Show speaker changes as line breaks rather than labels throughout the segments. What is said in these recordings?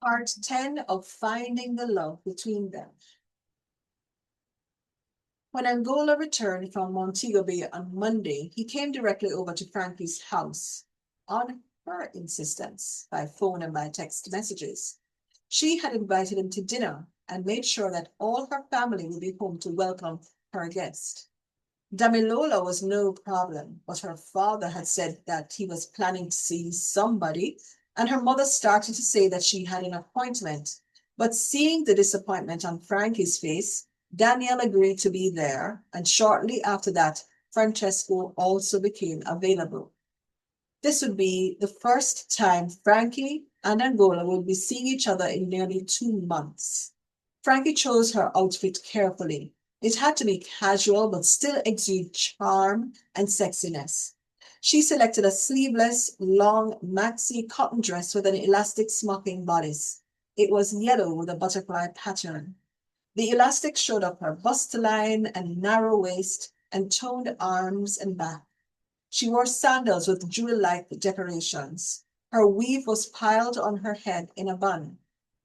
Part 10 of Finding the Love Between Them. When Angola returned from Montego Bay on Monday, he came directly over to Frankie's house on her insistence by phone and by text messages. She had invited him to dinner and made sure that all her family would be home to welcome her guest. Damilola was no problem, but her father had said that he was planning to see somebody, and her mother started to say that she had an appointment. But seeing the disappointment on Frankie's face, Danielle agreed to be there, and shortly after that, Francesco also became available. This would be the first time Frankie and Angola would be seeing each other in nearly 2 months. Frankie chose her outfit carefully. It had to be casual but still exude charm and sexiness. She selected a sleeveless, long maxi cotton dress with an elastic smocking bodice. It was yellow with a butterfly pattern. The elastic showed up her bust line and narrow waist and toned arms and back. She wore sandals with jewel-like decorations. Her weave was piled on her head in a bun.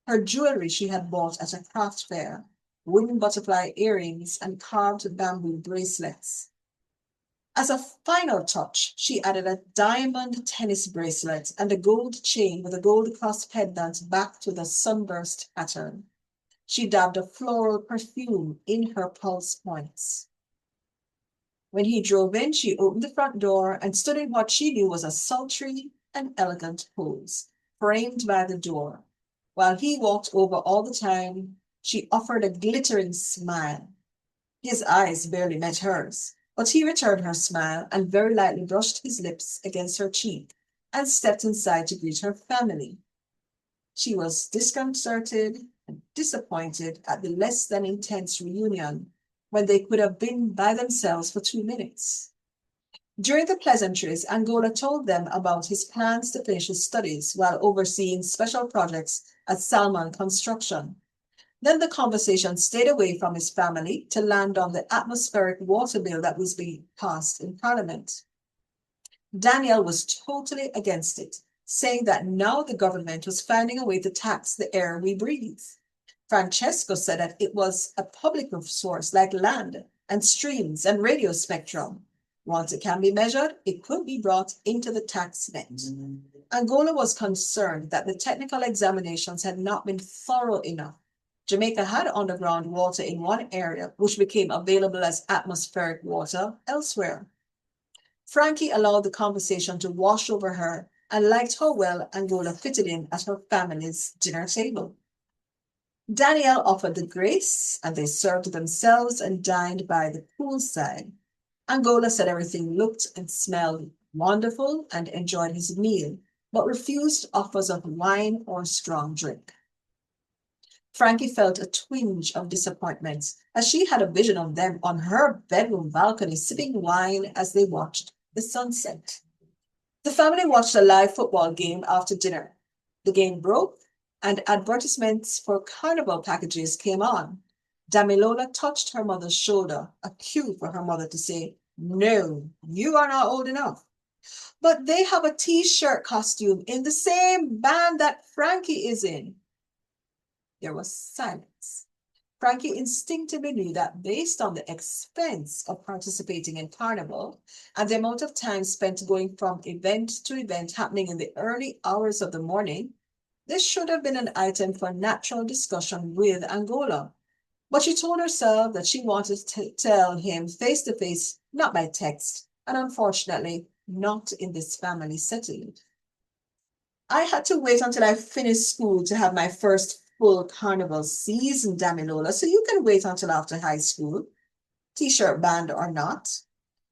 Her jewelry she had bought at a craft fair, wooden butterfly earrings and carved bamboo bracelets. As a final touch, she added a diamond tennis bracelet and a gold chain with a gold cross pendant backed with a sunburst pattern. She dabbed a floral perfume in her pulse points. When he drove in, she opened the front door and stood in what she knew was a sultry and elegant pose, framed by the door. While he walked over all the time, she offered a glittering smile. His eyes barely met hers, but he returned her smile and very lightly brushed his lips against her cheek and stepped inside to greet her family. She was disconcerted and disappointed at the less than intense reunion when they could have been by themselves for 2 minutes. During the pleasantries, Angola told them about his plans to finish his studies while overseeing special projects at Salmon Construction. Then the conversation stayed away from his family to land on the atmospheric water bill that was being passed in Parliament. Danielle was totally against it, saying that now the government was finding a way to tax the air we breathe. Francesco said that it was a public resource like land and streams and radio spectrum. Once it can be measured, it could be brought into the tax net. Angola was concerned that the technical examinations had not been thorough enough. Jamaica had underground water in one area, which became available as atmospheric water elsewhere. Frankie allowed the conversation to wash over her and liked how well Angola fitted in at her family's dinner table. Danielle offered the grace, and they served themselves and dined by the poolside. Angola said everything looked and smelled wonderful and enjoyed his meal, but refused offers of wine or strong drink. Frankie felt a twinge of disappointment as she had a vision of them on her bedroom balcony sipping wine as they watched the sunset. The family watched a live football game after dinner. The game broke, and advertisements for carnival packages came on. Damilola touched her mother's shoulder, a cue for her mother to say, "No, you are not old enough." "But they have a t-shirt costume in the same band that Frankie is in." There was silence. Frankie instinctively knew that based on the expense of participating in Carnival and the amount of time spent going from event to event happening in the early hours of the morning, this should have been an item for natural discussion with Angola. But she told herself that she wanted to tell him face to face, not by text, and unfortunately, not in this family setting. "I had to wait until I finished school to have my first full carnival season, Damilola, so you can wait until after high school, t-shirt band or not."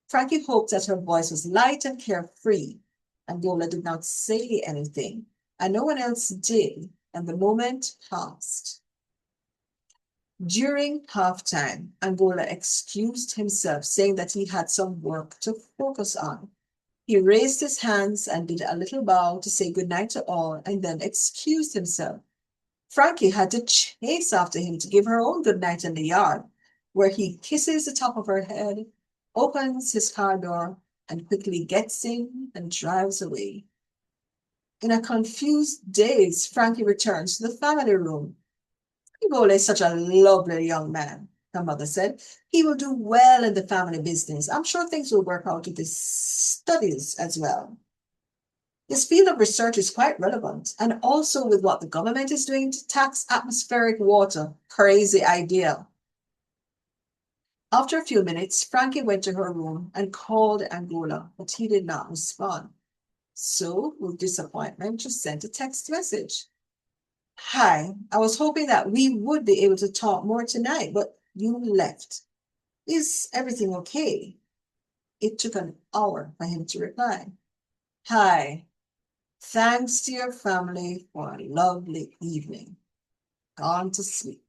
Frankie hoped that her voice was light and carefree. Angola did not say anything, and no one else did, and the moment passed. During halftime, Angola excused himself, saying that he had some work to focus on. He raised his hands and did a little bow to say goodnight to all, and then excused himself. Frankie had to chase after him to give her own goodnight in the yard, where he kisses the top of her head, opens his car door, and quickly gets in and drives away. In a confused daze, Frankie returns to the family room. Igor is such a lovely young man, her mother said. He will do well in the family business. I'm sure things will work out with his studies as well. His field of research is quite relevant, and also with what the government is doing to tax atmospheric water. Crazy idea. After a few minutes, Frankie went to her room and called Angola, but he did not respond. So, with disappointment, she sent a text message. Hi, I was hoping that we would be able to talk more tonight, but you left. Is everything okay? It took an hour for him to reply. Hi, thanks to your family for a lovely evening. Gone to sleep.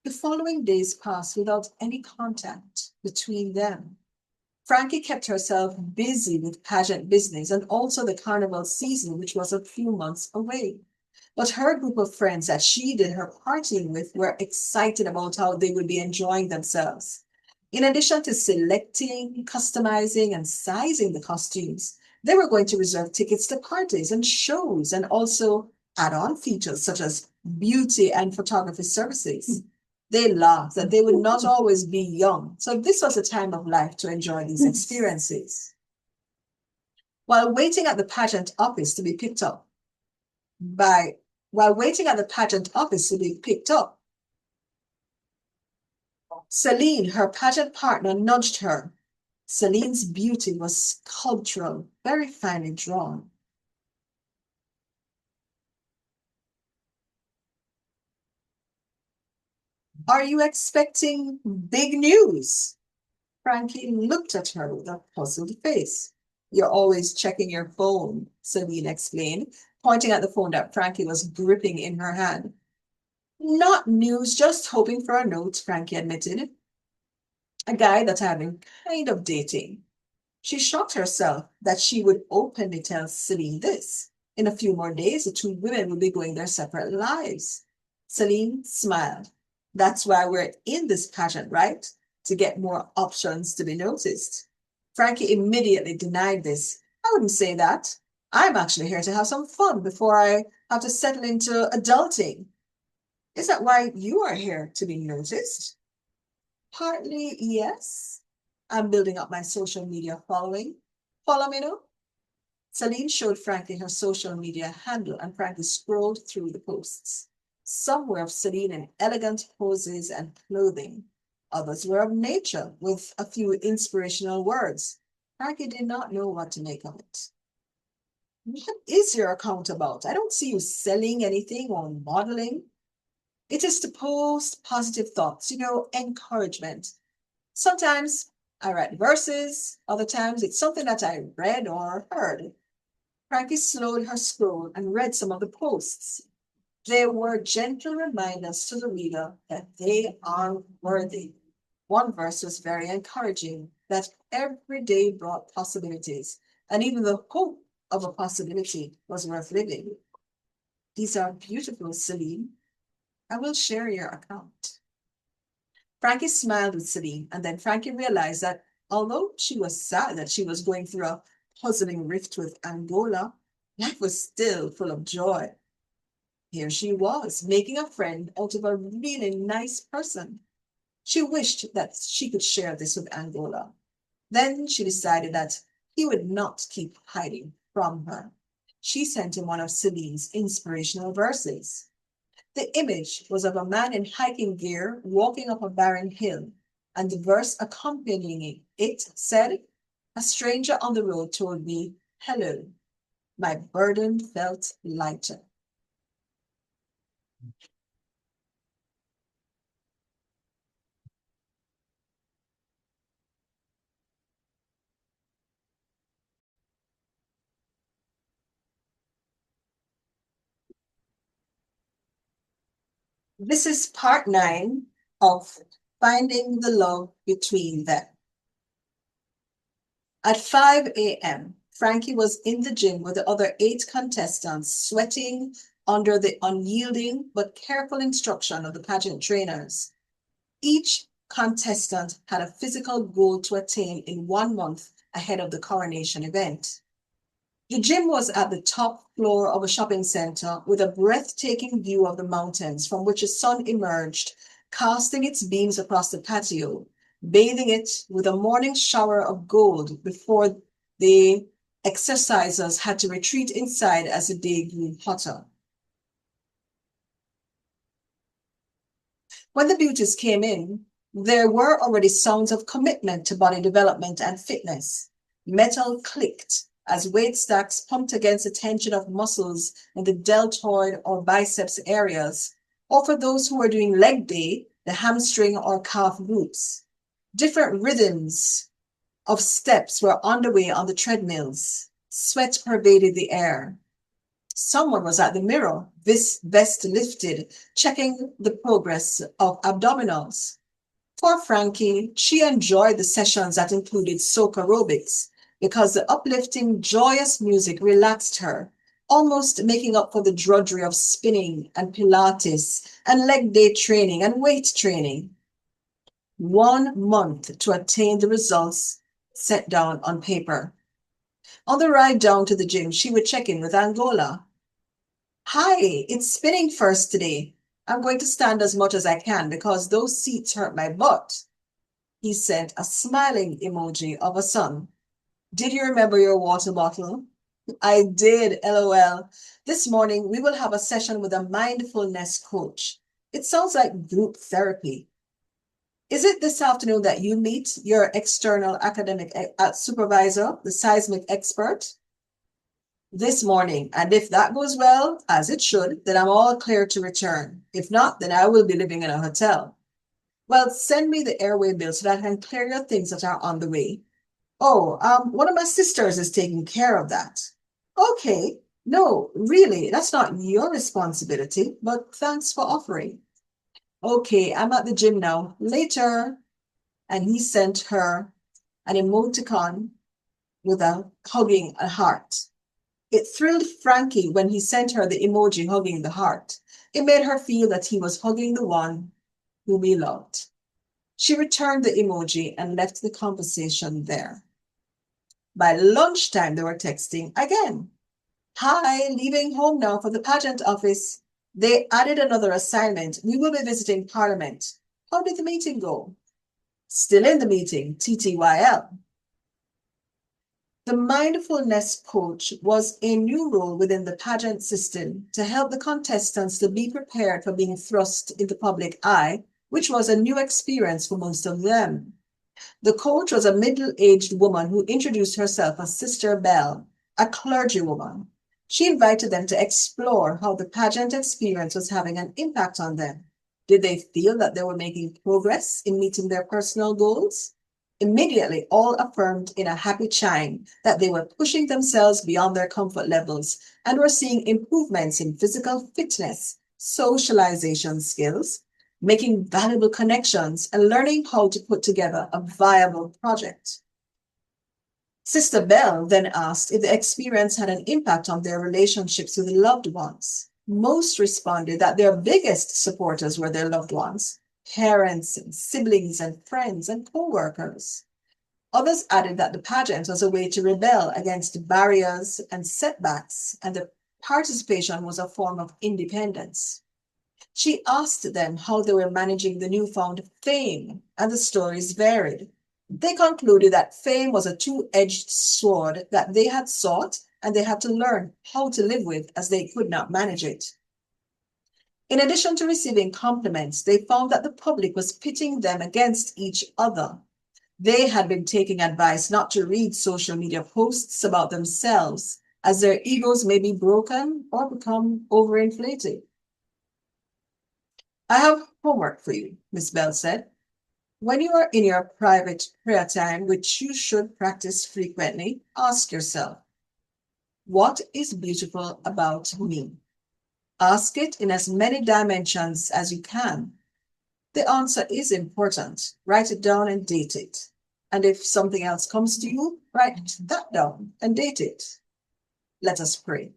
The following days passed without any contact between them. Frankie kept herself busy with pageant business and also the carnival season, which was a few months away. But her group of friends that she did her partying with were excited about how they would be enjoying themselves. In addition to selecting, customizing, and sizing the costumes, they were going to reserve tickets to parties and shows and also add on features such as beauty and photography services. They laughed that they would not always be young, so this was a time of life to enjoy these experiences. While waiting at the pageant office to be picked up by while waiting at the pageant office to be picked up, Celine, her pageant partner, nudged her. Celine's beauty was sculptural, very finely drawn. Are you expecting big news? Frankie looked at her with a puzzled face. You're always checking your phone, Celine explained, pointing at the phone that Frankie was gripping in her hand. Not news, just hoping for a note, Frankie admitted. A guy that I've been kind of dating. She shocked herself that she would openly tell Celine this. In a few more days, the two women would be going their separate lives. Celine smiled. That's why we're in this pageant, right? To get more options to be noticed. Frankie immediately denied this. I wouldn't say that. I'm actually here to have some fun before I have to settle into adulting. Is that why you are here to be noticed? Partly, yes. I'm building up my social media following. Follow me now? Celine showed Frankie her social media handle, and Frankie scrolled through the posts. Some were of Celine in elegant poses and clothing. Others were of nature, with a few inspirational words. Frankie did not know what to make of it. What is your account about? I don't see you selling anything or modeling. It is to post positive thoughts, encouragement. Sometimes I write verses, other times it's something that I read or heard. Frankie slowed her scroll and read some of the posts. They were gentle reminders to the reader that they are worthy. One verse was very encouraging, that every day brought possibilities, and even the hope of a possibility was worth living. These are beautiful, Celine. I will share your account. Frankie smiled with Celine, and then Frankie realized that although she was sad that she was going through a puzzling rift with Angola, life was still full of joy. Here she was, making a friend out of a really nice person. She wished that she could share this with Angola. Then she decided that he would not keep hiding from her. She sent him one of Celine's inspirational verses. The image was of a man in hiking gear walking up a barren hill, and the verse accompanying it said, a stranger on the road told me, hello. My burden felt lighter. This is part 9 of Finding the Love Between Them. At 5 a.m., Frankie was in the gym with the other 8 contestants, sweating under the unyielding but careful instruction of the pageant trainers. Each contestant had a physical goal to attain in 1 month ahead of the coronation event. The gym was at the top floor of a shopping center with a breathtaking view of the mountains from which the sun emerged, casting its beams across the patio, bathing it with a morning shower of gold before the exercisers had to retreat inside as the day grew hotter. When the beauties came in, there were already sounds of commitment to body development and fitness. Metal clicked as weight stacks pumped against the tension of muscles in the deltoid or biceps areas, or for those who were doing leg day, the hamstring or calf groups. Different rhythms of steps were underway on the treadmills. Sweat pervaded the air. Someone was at the mirror, this vest lifted, checking the progress of abdominals. For Frankie, she enjoyed the sessions that included soca aerobics because the uplifting, joyous music relaxed her, almost making up for the drudgery of spinning and Pilates and leg day training and weight training. 1 month to attain the results set down on paper. On the ride down to the gym, she would check in with Angola. Hi, it's spinning first today. I'm going to stand as much as I can because those seats hurt my butt. He sent a smiling emoji of a sun. Did you remember your water bottle? I did, LOL. This morning, we will have a session with a mindfulness coach. It sounds like group therapy. Is it this afternoon that you meet your external academic supervisor, the seismic expert? This morning, and if that goes well, as it should, then I'm all clear to return. If not, then I will be living in a hotel. Well, send me the airway bill so that I can clear your things that are on the way. Oh, one of my sisters is taking care of that. Okay, no, really, that's not your responsibility, but thanks for offering. Okay, I'm at the gym now. Later. And he sent her an emoticon with a hugging a heart. It thrilled Frankie when he sent her the emoji hugging the heart. It made her feel that he was hugging the one whom he loved. She returned the emoji and left the conversation there. By lunchtime, they were texting again. Hi, leaving home now for the pageant office. They added another assignment. We will be visiting Parliament. How did the meeting go? Still in the meeting, TTYL. The mindfulness coach was a new role within the pageant system to help the contestants to be prepared for being thrust into public eye, which was a new experience for most of them. The coach was a middle-aged woman who introduced herself as Sister Bell, a clergywoman. She invited them to explore how the pageant experience was having an impact on them. Did they feel that they were making progress in meeting their personal goals? Immediately, all affirmed in a happy chime that they were pushing themselves beyond their comfort levels and were seeing improvements in physical fitness, socialization skills, making valuable connections, and learning how to put together a viable project. Sister Bell then asked if the experience had an impact on their relationships with loved ones. Most responded that their biggest supporters were their loved ones, parents and siblings and friends and co-workers. Others added that the pageant was a way to rebel against barriers and setbacks, and the participation was a form of independence. She asked them how they were managing the newfound fame, and the stories varied. They concluded that fame was a two-edged sword that they had sought and they had to learn how to live with as they could not manage it. In addition to receiving compliments, they found that the public was pitting them against each other. They had been taking advice not to read social media posts about themselves, as their egos may be broken or become overinflated. I have homework for you, Miss Bell said. When you are in your private prayer time, which you should practice frequently, ask yourself, what is beautiful about me? Ask it in as many dimensions as you can. The answer is important. Write it down and date it. And if something else comes to you, write that down and date it. Let us pray.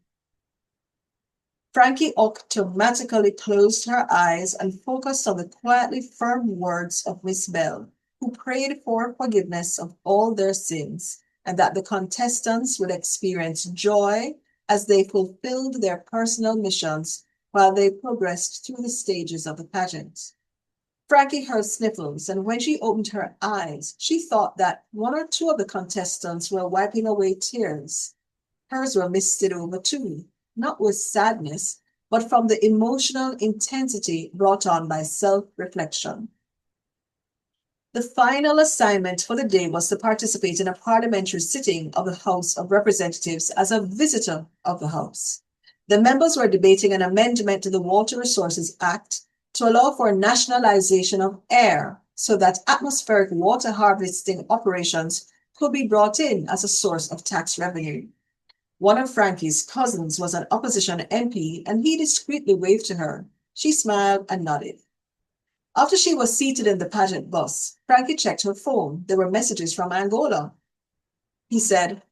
Frankie automatically closed her eyes and focused on the quietly firm words of Miss Bell, who prayed for forgiveness of all their sins and that the contestants would experience joy as they fulfilled their personal missions while they progressed through the stages of the pageant. Frankie heard sniffles, and when she opened her eyes, she thought that one or two of the contestants were wiping away tears. Hers were misted over too, not with sadness, but from the emotional intensity brought on by self-reflection. The final assignment for the day was to participate in a parliamentary sitting of the House of Representatives as a visitor of the House. The members were debating an amendment to the Water Resources Act to allow for nationalization of air so that atmospheric water harvesting operations could be brought in as a source of tax revenue. One of Frankie's cousins was an opposition MP, and he discreetly waved to her. She smiled and nodded. After she was seated in the pageant bus, Frankie checked her phone. There were messages from Angola. He said,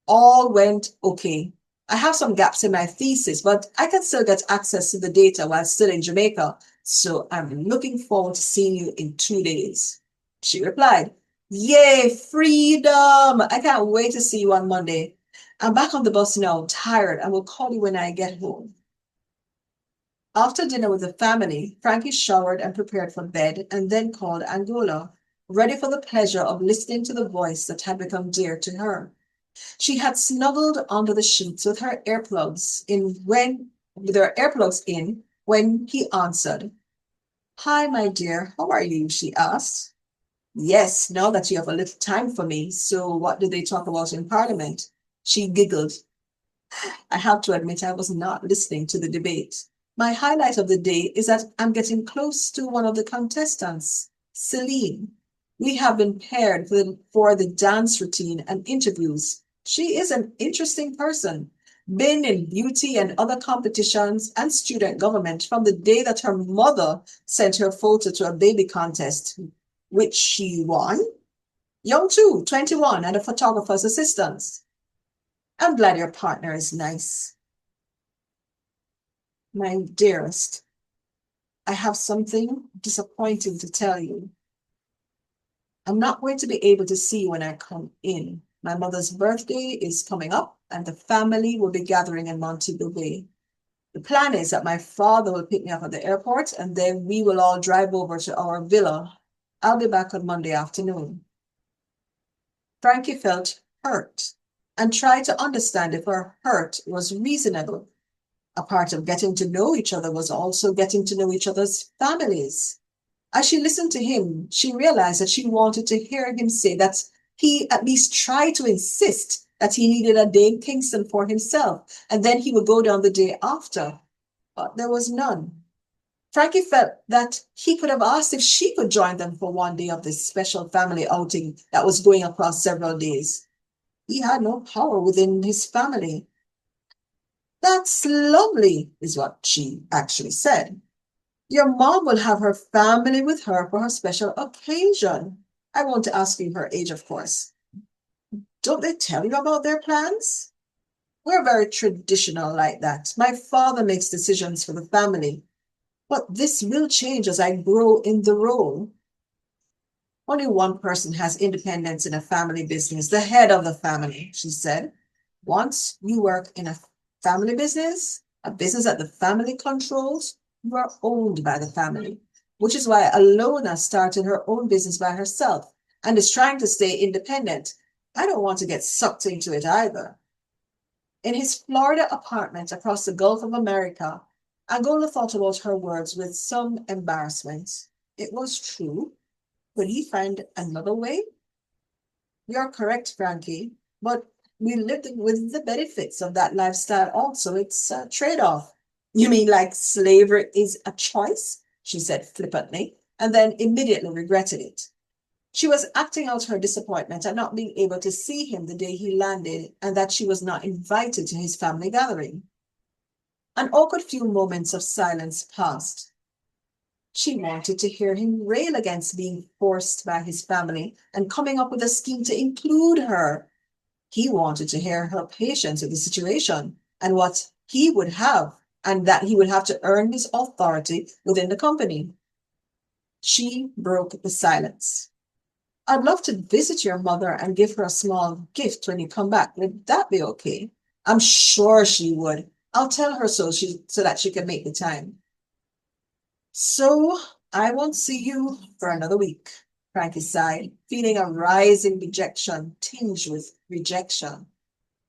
all went okay. I have some gaps in my thesis, but I can still get access to the data while still in Jamaica, so I'm looking forward to seeing you in 2 days. She replied, yay, freedom! I can't wait to see you on Monday. I'm back on the bus now, tired, and will call you when I get home. After dinner with the family, Frankie showered and prepared for bed and then called Angola, ready for the pleasure of listening to the voice that had become dear to her. She had snuggled under the sheets with her earplugs in when he answered. Hi, my dear, how are you? She asked. Yes, now that you have a little time for me. So what did they talk about in Parliament? She giggled. I have to admit I was not listening to the debate. My highlight of the day is that I'm getting close to one of the contestants, Celine. We have been paired for the dance routine and interviews. She is an interesting person, been in beauty and other competitions and student government from the day that her mother sent her photo to a baby contest, which she won. Young too, 21, and a photographer's assistant. I'm glad your partner is nice. My dearest, I have something disappointing to tell you. I'm not going to be able to see you when I come in. My mother's birthday is coming up, and the family will be gathering in Montego Bay. The plan is that my father will pick me up at the airport, and then we will all drive over to our villa. I'll be back on Monday afternoon. Frankie felt hurt and tried to understand if her hurt was reasonable. A part of getting to know each other was also getting to know each other's families. As she listened to him, she realized that she wanted to hear him say that he at least tried to insist that he needed a day in Kingston for himself, and then he would go down the day after. But there was none. Frankie felt that he could have asked if she could join them for one day of this special family outing that was going across several days. He had no power within his family. That's lovely, is what she actually said. Your mom will have her family with her for her special occasion. I won't ask you her age, of course. Don't they tell you about their plans? We're very traditional like that. My father makes decisions for the family. But this will change as I grow in the role. Only one person has independence in a family business, the head of the family, she said. Once you work in a family business, a business that the family controls, you are owned by the family, which is why Alona started her own business by herself and is trying to stay independent. I don't want to get sucked into it either. In his Florida apartment across the Gulf of America, Angola thought about her words with some embarrassment. It was true. Could he find another way? You're correct, Frankie, but we lived with the benefits of that lifestyle also. It's a trade-off. You mean like slavery is a choice? She said flippantly, and then immediately regretted it. She was acting out her disappointment at not being able to see him the day he landed and that she was not invited to his family gathering. An awkward few moments of silence passed. She wanted to hear him rail against being forced by his family and coming up with a scheme to include her. He wanted to hear her patience with the situation and what he would have, and that he would have to earn his authority within the company. She broke the silence. I'd love to visit your mother and give her a small gift when you come back. Would that be okay? I'm sure she would. I'll tell her so that she can make the time. So I won't see you for another week, Frankie sighed, feeling a rising dejection tinged with rejection.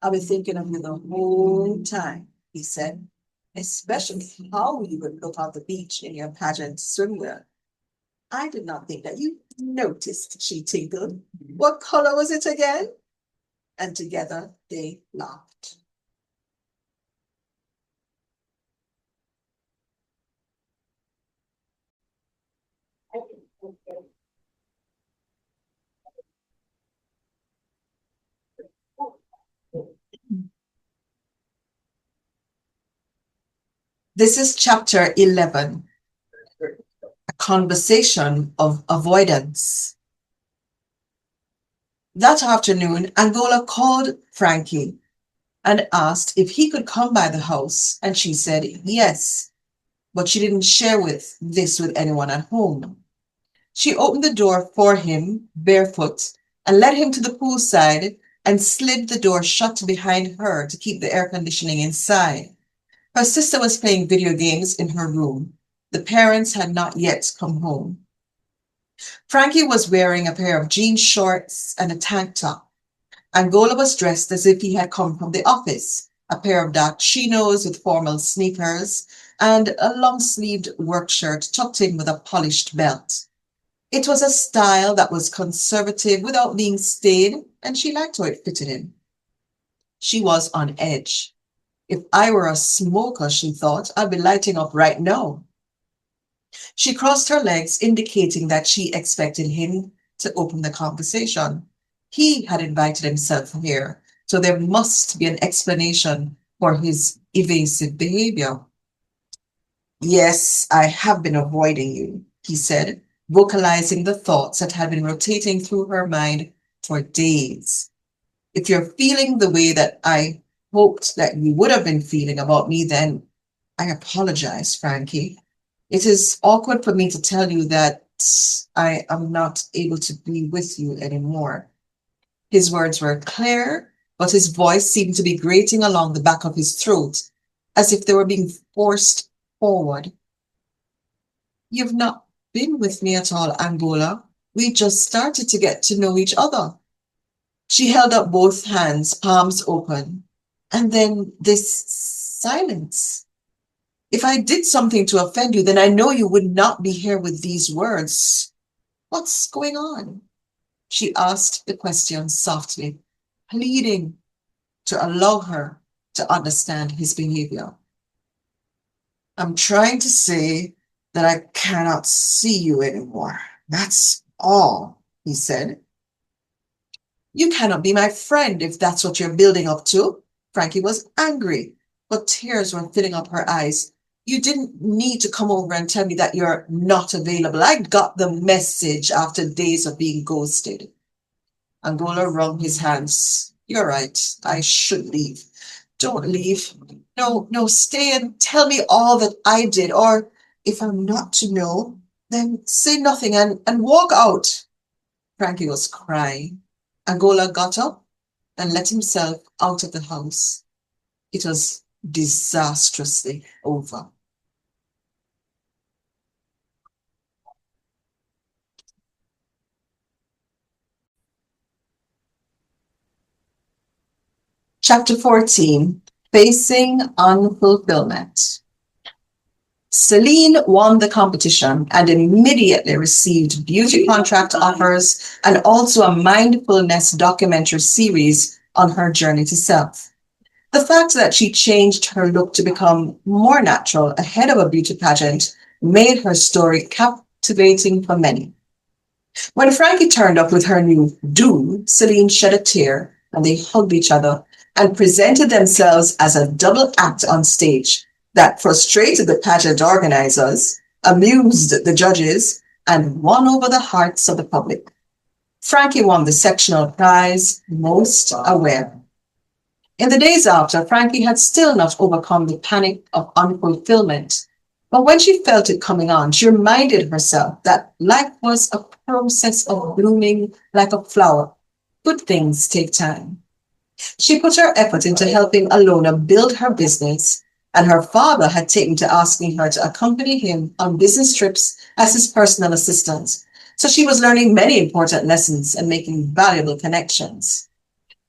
I'll be thinking of you the whole time, he said, especially how you would look on the beach in your pageant swimwear. I did not think that you noticed, she tinkled. What color was it again? And together they laughed. This is chapter 11, a conversation of avoidance. That afternoon, Angola called Frankie and asked if he could come by the house, and she said yes, but she didn't share this with anyone at home. She opened the door for him barefoot and led him to the poolside and slid the door shut behind her to keep the air conditioning inside. Her sister was playing video games in her room. The parents had not yet come home. Frankie was wearing a pair of jean shorts and a tank top. Angola was dressed as if he had come from the office, a pair of dark chinos with formal sneakers and a long-sleeved work shirt tucked in with a polished belt. It was a style that was conservative without being staid, and she liked how it fitted him. She was on edge. If I were a smoker, she thought, I'd be lighting up right now. She crossed her legs, indicating that she expected him to open the conversation. He had invited himself here, so there must be an explanation for his evasive behavior. Yes, I have been avoiding you, he said, vocalizing the thoughts that had been rotating through her mind for days. If you're feeling the way that I hoped that you would have been feeling about me, then I apologize, Frankie. It is awkward for me to tell you that I am not able to be with you anymore. His words were clear, but his voice seemed to be grating along the back of his throat, as if they were being forced forward. You've not been with me at all, Angola. We just started to get to know each other. She held up both hands, palms open. And then this silence. If I did something to offend you, then I know you would not be here with these words. What's going on? She asked the question softly, pleading to allow her to understand his behavior. I'm trying to say that I cannot see you anymore. That's all, he said. You cannot be my friend if that's what you're building up to. Frankie was angry, but tears were filling up her eyes. You didn't need to come over and tell me that you're not available. I got the message after days of being ghosted. Angola wrung his hands. You're right. I should leave. Don't leave. No, no, stay and tell me all that I did. Or if I'm not to know, then say nothing and walk out. Frankie was crying. Angola got up and let himself out of the house. It was disastrously over. Chapter 14, Facing Unfulfillment. Celine won the competition and immediately received beauty contract offers and also a mindfulness documentary series on her journey to self. The fact that she changed her look to become more natural ahead of a beauty pageant made her story captivating for many. When Frankie turned up with her new do, Celine shed a tear and they hugged each other and presented themselves as a double act on stage that frustrated the pageant organizers, amused the judges, and won over the hearts of the public. Frankie won the sectional prize, Most Aware. In the days after, Frankie had still not overcome the panic of unfulfillment. But when she felt it coming on, she reminded herself that life was a process of blooming like a flower. Good things take time. She put her effort into helping Alona build her business, and her father had taken to asking her to accompany him on business trips as his personal assistant. So she was learning many important lessons and making valuable connections.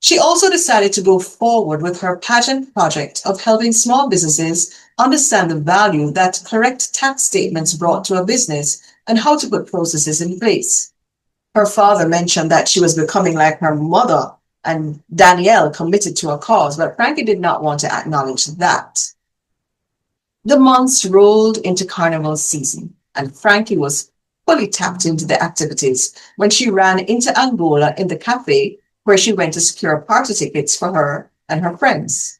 She also decided to go forward with her pageant project of helping small businesses understand the value that correct tax statements brought to a business and how to put processes in place. Her father mentioned that she was becoming like her mother and Danielle committed to a cause, but Frankie did not want to acknowledge that. The months rolled into carnival season, and Frankie was fully tapped into the activities when she ran into Angola in the cafe where she went to secure party tickets for her and her friends.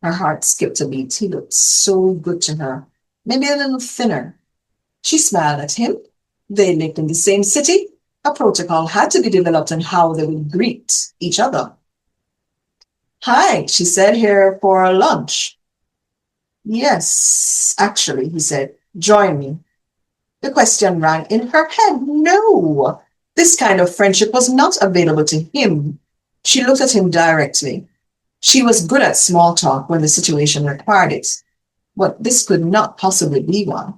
Her heart skipped a beat. He looked so good to her, maybe a little thinner. She smiled at him. They lived in the same city. A protocol had to be developed on how they would greet each other. Hi, she said, here for lunch. Yes, actually, he said, join me. The question rang in her head. No, this kind of friendship was not available to him. She looked at him directly. She was good at small talk when the situation required it, but this could not possibly be one.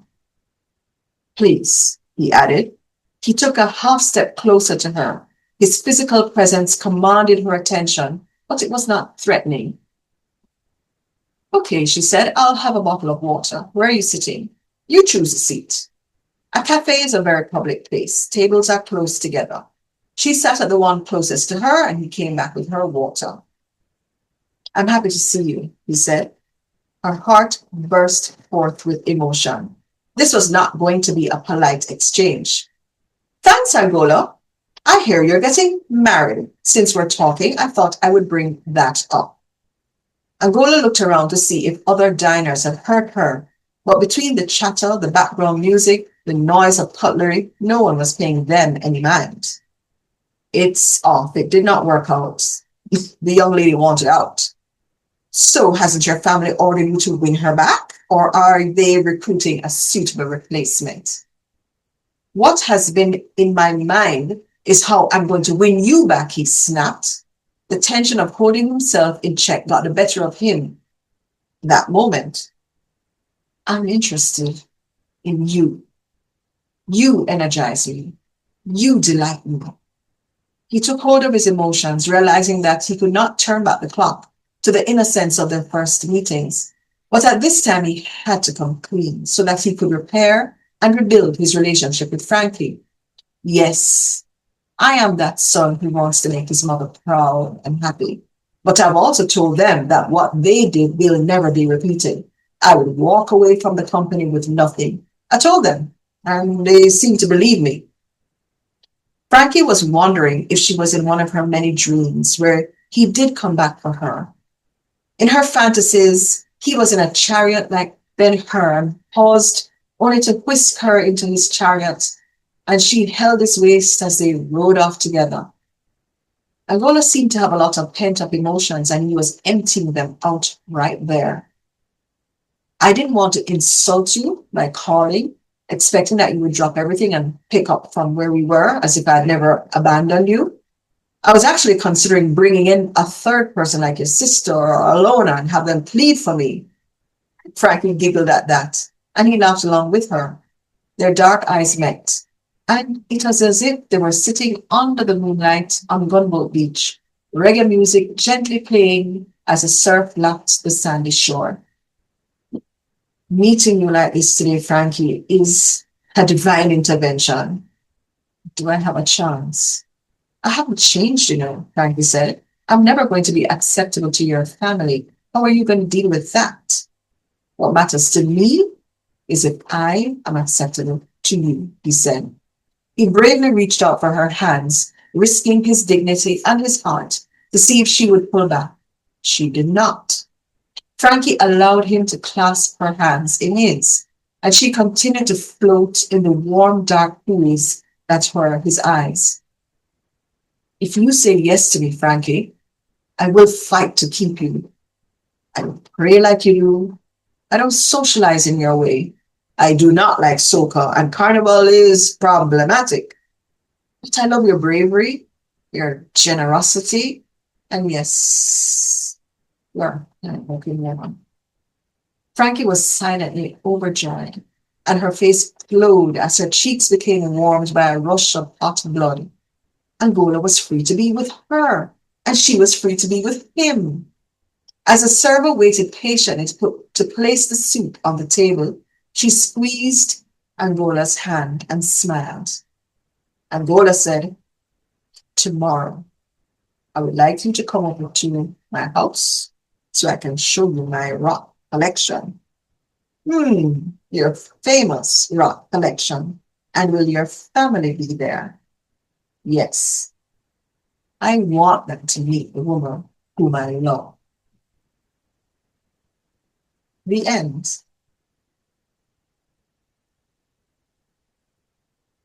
Please, he added. He took a half step closer to her. His physical presence commanded her attention, but it was not threatening. Okay, she said, I'll have a bottle of water. Where are you sitting? You choose a seat. A cafe is a very public place. Tables are close together. She sat at the one closest to her, and he came back with her water. I'm happy to see you, he said. Her heart burst forth with emotion. This was not going to be a polite exchange. Thanks, Angola. I hear you're getting married. Since we're talking, I thought I would bring that up. Angola looked around to see if other diners had heard her, but between the chatter, the background music, the noise of cutlery, no one was paying them any mind. It's off. It did not work out. The young lady wanted out. So hasn't your family ordered you to win her back, or are they recruiting a suitable replacement? What has been in my mind is how I'm going to win you back, he snapped. The tension of holding himself in check got the better of him. That moment, I'm interested in you. You energize me. You delight me. He took hold of his emotions, realizing that he could not turn back the clock to the innocence of their first meetings. But at this time, he had to come clean so that he could repair and rebuild his relationship with Frankie. Yes, I am that son who wants to make his mother proud and happy. But I've also told them that what they did will never be repeated. I would walk away from the company with nothing. I told them, and they seemed to believe me. Frankie was wondering if she was in one of her many dreams where he did come back for her. In her fantasies, he was in a chariot like Ben-Hur and paused only to whisk her into his chariot, and she held his waist as they rode off together. Angola seemed to have a lot of pent-up emotions, and he was emptying them out right there. I didn't want to insult you by calling, expecting that you would drop everything and pick up from where we were as if I'd never abandoned you. I was actually considering bringing in a third person like your sister or Alona and have them plead for me. Frankie giggled at that, and he laughed along with her. Their dark eyes met, and it was as if they were sitting under the moonlight on Gunboat Beach, reggae music gently playing as the surf lapped the sandy shore. Meeting you like this today, Frankie, is a divine intervention. Do I have a chance? I haven't changed, Frankie said. I'm never going to be acceptable to your family. How are you going to deal with that? What matters to me is if I am acceptable to you, he said. He bravely reached out for her hands, risking his dignity and his heart to see if she would pull back. She did not. Frankie allowed him to clasp her hands in his, and she continued to float in the warm, dark pools that were his eyes. If you say yes to me, Frankie, I will fight to keep you. I will pray like you do. I don't socialize in your way. I do not like soca, and carnival is problematic. But I love your bravery, your generosity, and yes, your okay, never. Frankie was silently overjoyed, and her face glowed as her cheeks became warmed by a rush of hot blood. Angola was free to be with her, and she was free to be with him. As the server waited patiently to place the soup on the table, she squeezed Angola's hand and smiled. Angola said, "Tomorrow, I would like you to come over to my house so I can show you my rock collection." Your famous rock collection. And will your family be there? Yes, I want them to meet the woman whom I love. The end.